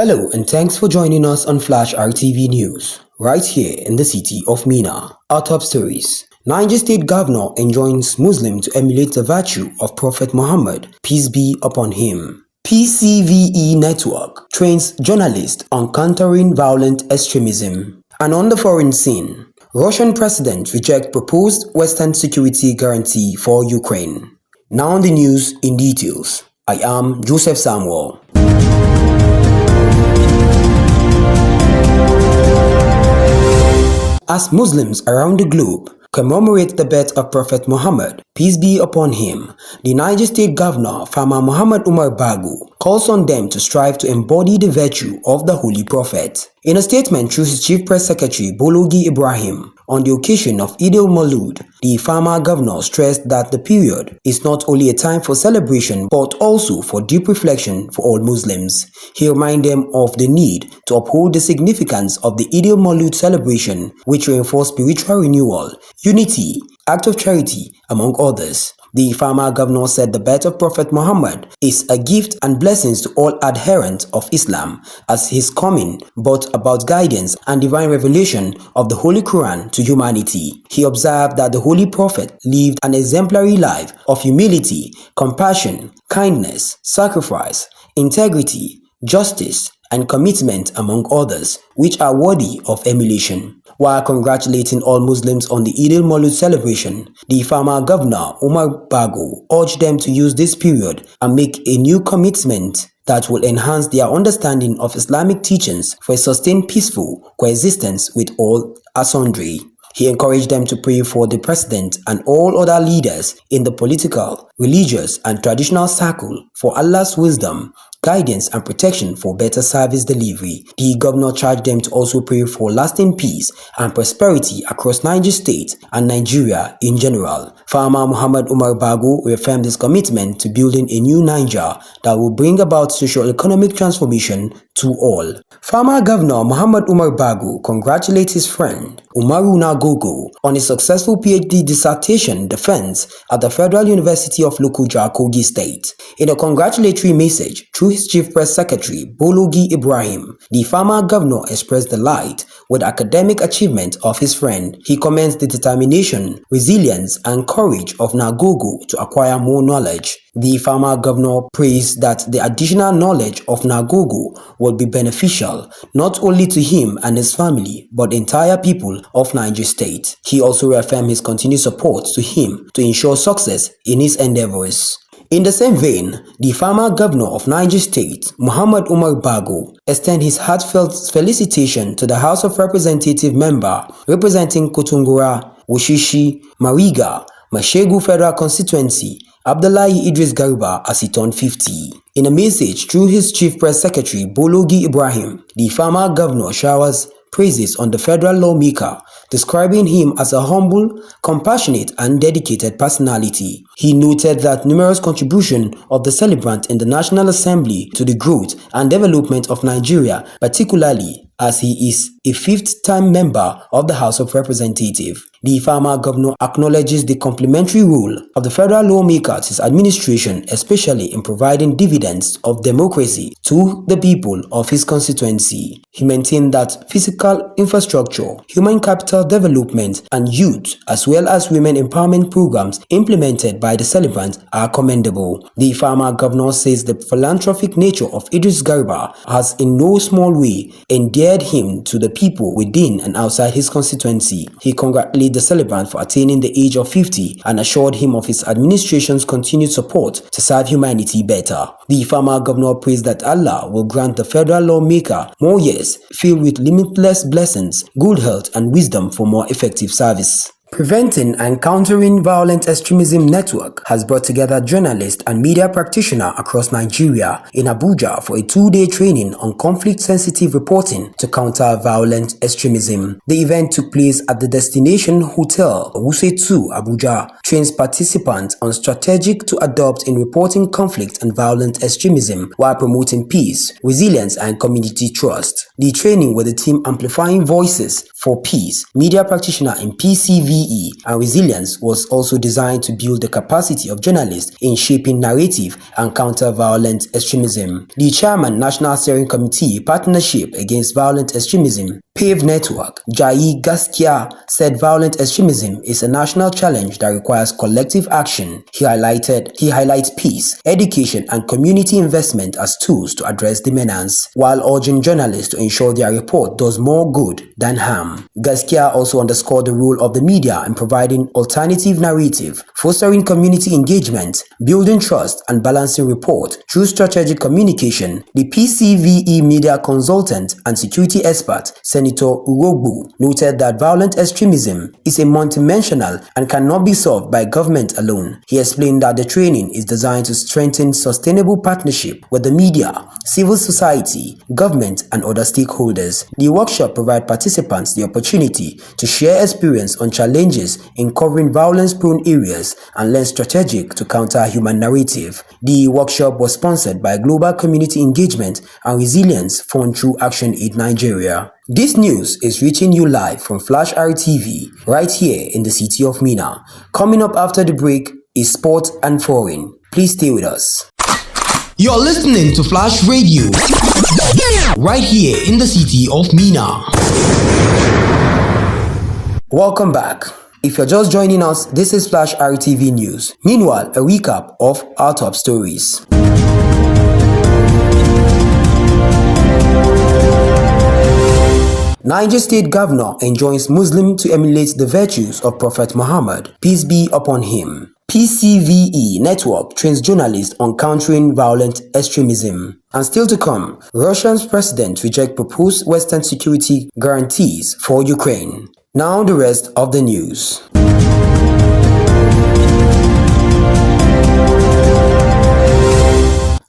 Hello and thanks for joining us on Flash RTV News, right here in the city of Mina. Our top stories. Niger State Governor enjoins Muslim to emulate the virtue of Prophet Muhammad, peace be upon him. PCVE network trains journalists on countering violent extremism. And on the foreign scene, Russian president rejects proposed Western security guarantee for Ukraine. Now the news in details. I am Joseph Samuel. As Muslims around the globe commemorate the birth of Prophet Muhammad, peace be upon him, the Niger State Governor, Farmer Muhammad Umar BAGO, calls on them to strive to embody the virtue of the Holy Prophet. In a statement through his Chief Press Secretary Bologi Ibrahim, on the occasion of Eid-ul-Maulud, the Farmer Governor stressed that the period is not only a time for celebration but also for deep reflection for all Muslims. He reminded them of the need to uphold the significance of the Eid-ul-Maulud celebration, which reinforces spiritual renewal, unity, act of charity, among others. The Farmer Governor said the birth of Prophet Muhammad is a gift and blessings to all adherents of Islam, as his coming brought about guidance and divine revelation of the Holy Quran to humanity. He observed that the Holy Prophet lived an exemplary life of humility, compassion, kindness, sacrifice, integrity, justice, and commitment, among others, which are worthy of emulation. While congratulating all Muslims on the Eid-ul-Maulud celebration, the Farmer Governor Umar BAGO urged them to use this period and make a new commitment that will enhance their understanding of Islamic teachings for a sustained peaceful coexistence with all asunder. He encouraged them to pray for the president and all other leaders in the political, religious, and traditional circle for Allah's wisdom, guidance, and protection for better service delivery. The governor charged them to also pray for lasting peace and prosperity across Niger State and Nigeria in general. Farmer Muhammad Umar BAGO reaffirmed his commitment to building a new Niger that will bring about socio-economic transformation to all. Farmer Governor Muhammad Umar BAGO congratulates his friend UMARU NAGOGO on his successful PhD dissertation defense at the Federal University of Lokoja, Kogi State. In a congratulatory message through his Chief Press Secretary Bologi Ibrahim, the Farmer Governor expressed delight with academic achievement of his friend. He commends the determination, resilience, and courage of NAGOGO to acquire more knowledge. The Farmer Governor praised that the additional knowledge of NAGOGO would be beneficial not only to him and his family but the entire people of Niger State. He also reaffirmed his continued support to him to ensure success in his endeavors. In the same vein, the Farmer Governor of Niger State, Muhammad Umar BAGO, extended his heartfelt felicitation to the House of Representative member representing Kotungura, Wushishi, Mariga, Mashegu Federal Constituency, ABDULLAHI Idris Garba, as he turned 50. In a message through his Chief Press Secretary Bologi Ibrahim, the Farmer Governor showers praises on the federal lawmaker, describing him as a humble, compassionate, and dedicated personality. He noted that numerous contributions of the celebrant in the National Assembly to the growth and development of Nigeria, particularly as he is a fifth-time member of the House of Representatives. The Farmer Governor acknowledges the complementary role of the federal lawmaker to his administration, especially in providing dividends of democracy to the people of his constituency. He maintained that physical infrastructure, human capital development, and youth, as well as women empowerment programs implemented by the celebrant, are commendable. The Farmer Governor says the philanthropic nature of Idris Garba has in no small way endeared him to the people within and outside his constituency. He congratulated the celebrant for attaining the age of 50 and assured him of his administration's continued support to serve humanity better. The Farmer Governor praised that Allah will grant the federal lawmaker more years filled with limitless blessings, good health, and wisdom for more effective service. Preventing and Countering Violent Extremism Network has brought together journalists and media practitioners across Nigeria in Abuja for a 2-day training on conflict-sensitive reporting to counter violent extremism. The event took place at the Destination Hotel, Wuse 2, Abuja, trains participants on strategic to adopt in reporting conflict and violent extremism while promoting peace, resilience, and community trust. The training with the team Amplifying Voices for Peace, media practitioner in PCVE PCVE and resilience was also designed to build the capacity of journalists in shaping narrative and counter violent extremism. The chairman, National Steering Committee, Partnership Against Violent Extremism, PAVE Network, Jai Gaskia, said violent extremism is a national challenge that requires collective action. He highlights peace, education, and community investment as tools to address the menace, while urging journalists to ensure their report does more good than harm. Gaskia also underscored the role of the media in providing alternative narrative, fostering community engagement, building trust, and balancing report through strategic communication. The PCVE media consultant and security expert, Senator Urogbu, noted that violent extremism is a multidimensional and cannot be solved by government alone. He explained that the training is designed to strengthen sustainable partnership with the media, civil society, government, and other stakeholders. The workshop provides participants the opportunity to share experience on challenges in covering violence-prone areas and learn strategic to counter human narrative. The workshop was sponsored by Global Community Engagement and Resilience Fund through Action Aid Nigeria. This news is reaching you live from Flash RTV right here in the city of Minna. Coming up after the break is Sport and Foreign. Please stay with us. You're listening to Flash Radio right here in the city of Minna. Welcome back. If you're just joining us, this is Flash RTV News. Meanwhile, a recap of our top stories. Niger State Governor enjoins Muslim to emulate the virtues of Prophet Muhammad, peace be upon him. PCVE network trains journalists on countering violent extremism. And still to come, Russia's president rejects proposed Western security guarantees for Ukraine. Now the rest of the news.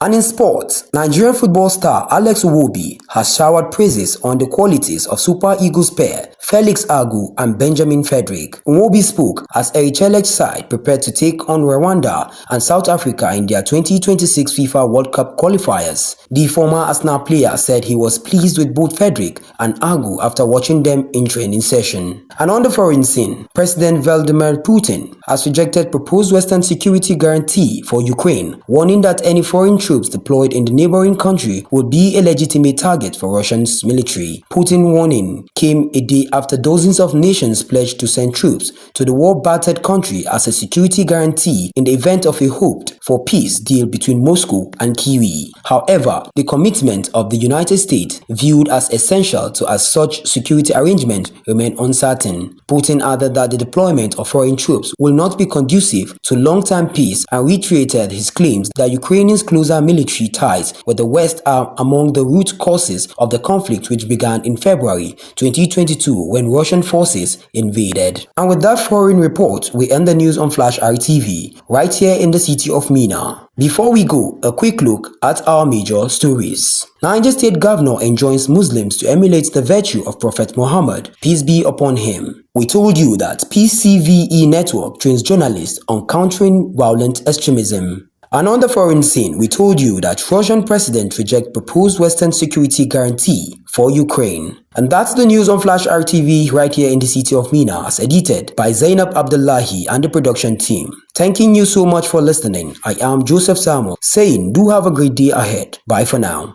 And in sports, Nigerian football star Alex Iwobi has showered praises on the qualities of Super Eagles pair Felix Agu and Benjamin Frederick. Iwobi spoke as Eritrea's side prepared to take on Rwanda and South Africa in their 2026 FIFA World Cup qualifiers. The former Arsenal player said he was pleased with both Frederick and Agu after watching them in training session. And on the foreign scene, President Vladimir Putin has rejected proposed Western security guarantee for Ukraine, warning that any foreign troops deployed in the neighboring country would be a legitimate target for Russia's military. Putin's warning came a day after dozens of nations pledged to send troops to the war-battered country as a security guarantee in the event of a hoped-for peace deal between Moscow and Kyiv. However, the commitment of the United States, viewed as essential to as such security arrangement, remain uncertain. Putin added that the deployment of foreign troops will not be conducive to long-term peace and reiterated his claims that Ukrainians' closer military ties with the West are among the root causes of the conflict, which began in February 2022 when Russian forces invaded. And with that foreign report, we end the news on Flash RTV right here in the city of Minna. Before we go, a quick look at our major stories. Niger State Governor enjoins Muslims to emulate the virtue of Prophet Muhammad, peace be upon him. We told you that PCVE network trains journalists on countering violent extremism. And on the foreign scene, we told you that Russian president rejects proposed Western security guarantee for Ukraine. And that's the news on Flash RTV right here in the city of Minna, as edited by Zainab Abdullahi and the production team. Thanking you so much for listening. I am Joseph Samuel saying do have a great day ahead. Bye for now.